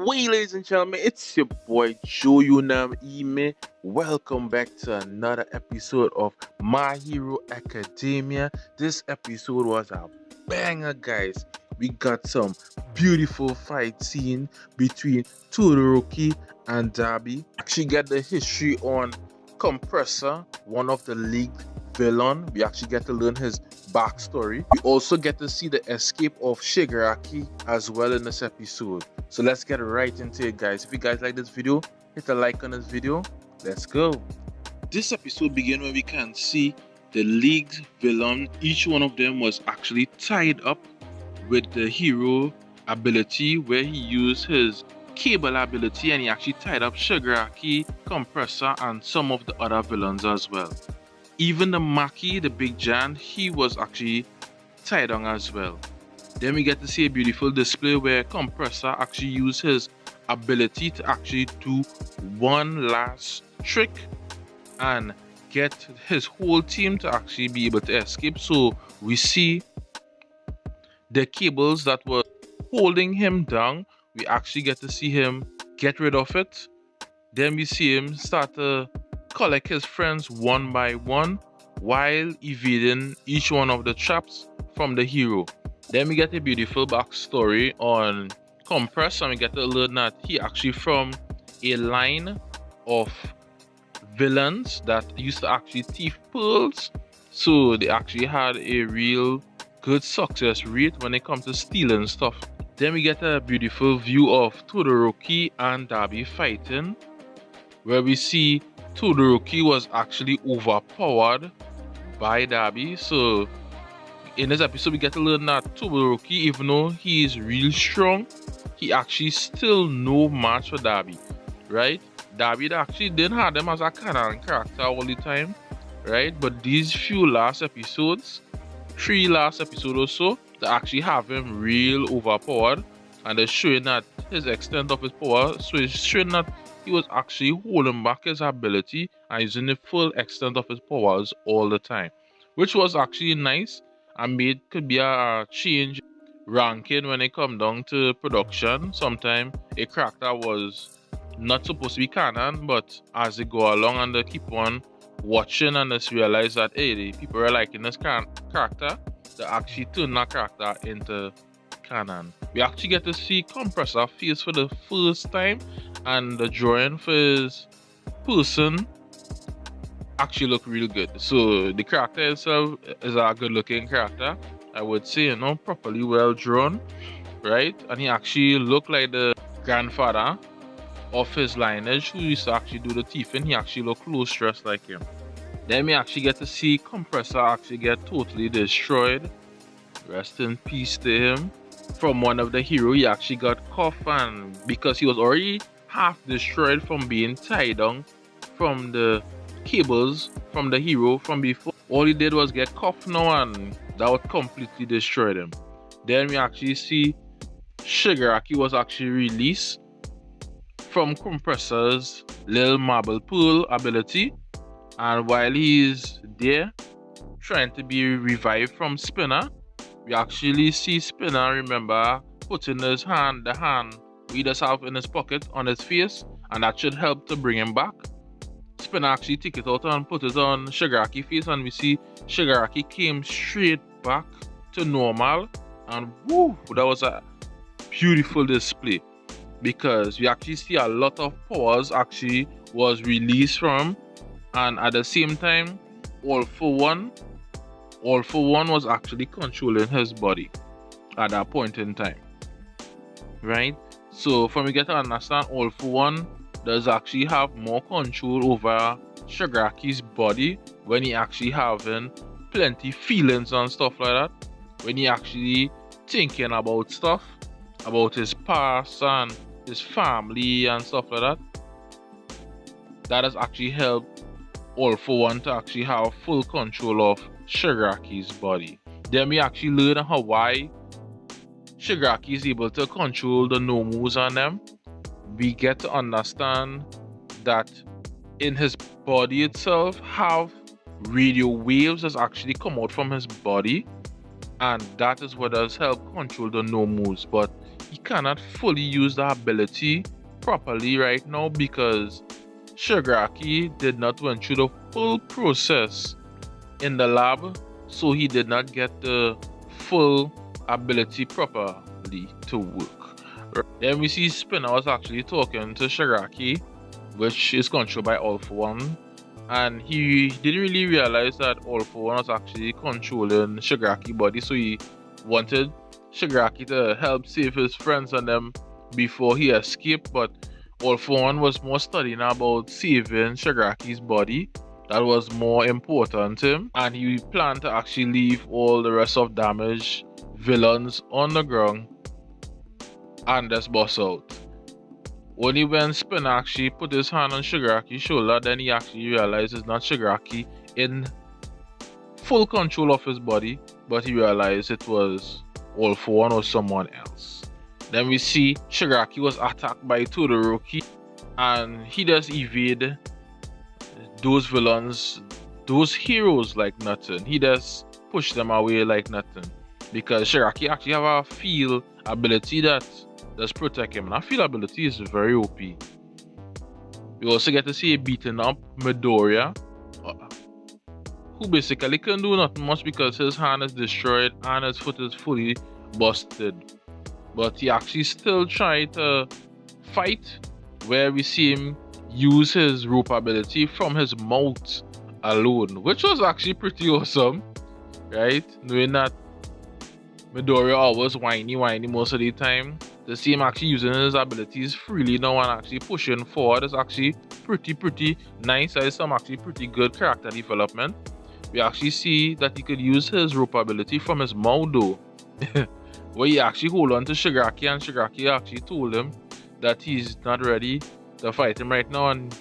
way, ladies and gentlemen, it's your boy Joe Yunam Ime. Welcome back to another episode of My Hero Academia. This episode was a banger, guys. We got some beautiful fight scene between Todoroki and Dabi. Actually get the history on Compressor, one of the League villain. We actually get to learn his backstory. We also get to see the escape of Shigaraki as well in this episode. So let's get right into it, guys. If you guys like this video, hit a like on this video. Let's go. This episode begins where we can see the League's villain. Each one of them was actually tied up with the hero ability, where he used his cable ability and he actually tied up Shigaraki, Compressor, and some of the other villains as well. Even the Maki, the big giant, he was actually tied on as well. Then we get to see a beautiful display where Compressor actually used his ability to actually do one last trick and get his whole team to actually be able to escape. So we see the cables that were holding him down, we actually get to see him get rid of it. Then we see him start to collect his friends one by one while evading each one of the traps from the hero. Then we get a beautiful backstory on Compress, and we get to learn that he actually from a line of villains that used to actually thief pearls. So they actually had a real good success rate when it comes to stealing stuff. Then we get a beautiful view of Todoroki and Dabi fighting, where we see Todoroki was actually overpowered by Dabi. So in this episode we get to learn that Todoroki, even though he is real strong, he actually still no match for Dabi, right? Dabi actually didn't have him as a canon character all the time, right? But these few last episodes, 3 last episodes or so, they actually have him real overpowered, and they're showing that his extent of his power, so it's showing that he was actually holding back his ability and using the full extent of his powers all the time, which was actually nice and could be a change ranking when it come down to production. Sometimes a character was not supposed to be canon, but as they go along and they keep on watching and just realize that hey, the people are liking this character, they actually turn that character into canon. We actually get to see Compressor face for the first time, and the drawing for his person actually look real good. So the character itself is a good looking character, I would say, you know, properly well drawn, right? And he actually looked like the grandfather of his lineage who used to actually do the thieving. He actually looked close dressed like him. Then we actually get to see Compressor actually get totally destroyed. Rest in peace to him. From one of the heroes, he actually got cuffed, and because he was already half destroyed from being tied down from the cables from the hero from before, all he did was get cuffed now, and that would completely destroy him. Then we actually see Shigaraki was actually released from Compressor's little marble pool ability, and while he's there trying to be revived from Spinner, we actually see Spinner, remember, putting the hand we just have in his pocket on his face, and that should help to bring him back. Spinner actually take it out and put it on Shigaraki face, and we see Shigaraki came straight back to normal, and woo, that was a beautiful display, because we actually see a lot of powers actually was released from, and at the same time All for One was actually controlling his body at that point in time, right? So from we get to understand, All for One does actually have more control over Shigaraki's body when he actually having plenty feelings and stuff like that, when he actually thinking about stuff, about his past and his family and stuff like that. That has actually helped All for One to actually have full control of Shigaraki's body. Then we actually learn why Shigaraki is able to control the Nomus on them. We get to understand that in his body itself have radio waves that's actually come out from his body, and that is what does help control the Nomus. But he cannot fully use the ability properly right now because Shigaraki did not went through the full process in the lab, so he did not get the full ability properly to work. Then we see Spinner was actually talking to Shigaraki, which is controlled by All For One, and he didn't really realize that All For One was actually controlling Shigaraki body, so he wanted Shigaraki to help save his friends and them before he escaped, but All For One was more studying about saving Shigaraki's body. That was more important to him, and he planned to actually leave all the rest of damaged villains on the ground and just boss out. Only when Spinner actually put his hand on Shigaraki's shoulder, then he actually realized it's not Shigaraki in full control of his body, but he realized it was All For One or someone else. Then we see Shigaraki was attacked by Todoroki, and he just evade those villains, those heroes like nothing. He just push them away like nothing, because Shigaraki actually have a feel ability that does protect him, and that feel ability is very OP. We also get to see beating up Midoriya, who basically couldn't do nothing much because his hand is destroyed and his foot is fully busted. But he actually still tried to fight, where we see him use his rope ability from his mouth alone, which was actually pretty awesome, right? Knowing that Midoriya always whiny most of the time, to see him actually using his abilities freely now and actually pushing forward is actually pretty nice. That is some actually pretty good character development. We actually see that he could use his rope ability from his mouth though, where he actually hold on to Shigaraki, and Shigaraki actually told him that he's not ready to fight him right now, and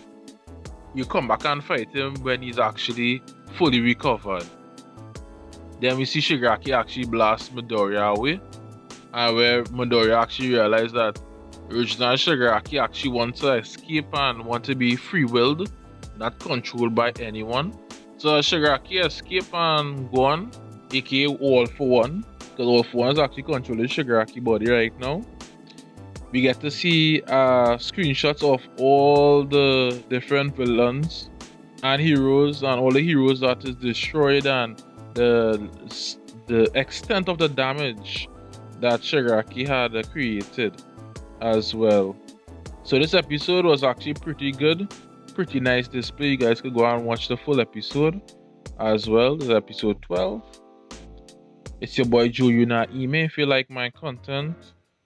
you come back and fight him when he's actually fully recovered. Then we see Shigaraki actually blast Midoriya away, and where Midoriya actually realized that original Shigaraki actually wants to escape and want to be free-willed, not controlled by anyone. So Shigaraki escape and go on, aka All For One, because All For One is actually controlling Shigaraki body right now. We get to see screenshots of all the different villains and heroes, and all the heroes that is destroyed, and the extent of the damage that Shigaraki had created as well. So this episode was actually pretty good, pretty nice display. You guys could go and watch the full episode as well. This is episode 12. It's your boy Joe Yuna Ime. If you like my content,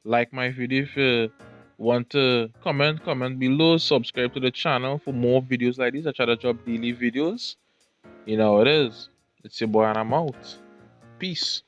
like my video. If you want to comment below. Subscribe to the channel for more videos like this. I try to drop daily videos. You know how it is. It's your boy and I'm out. Peace.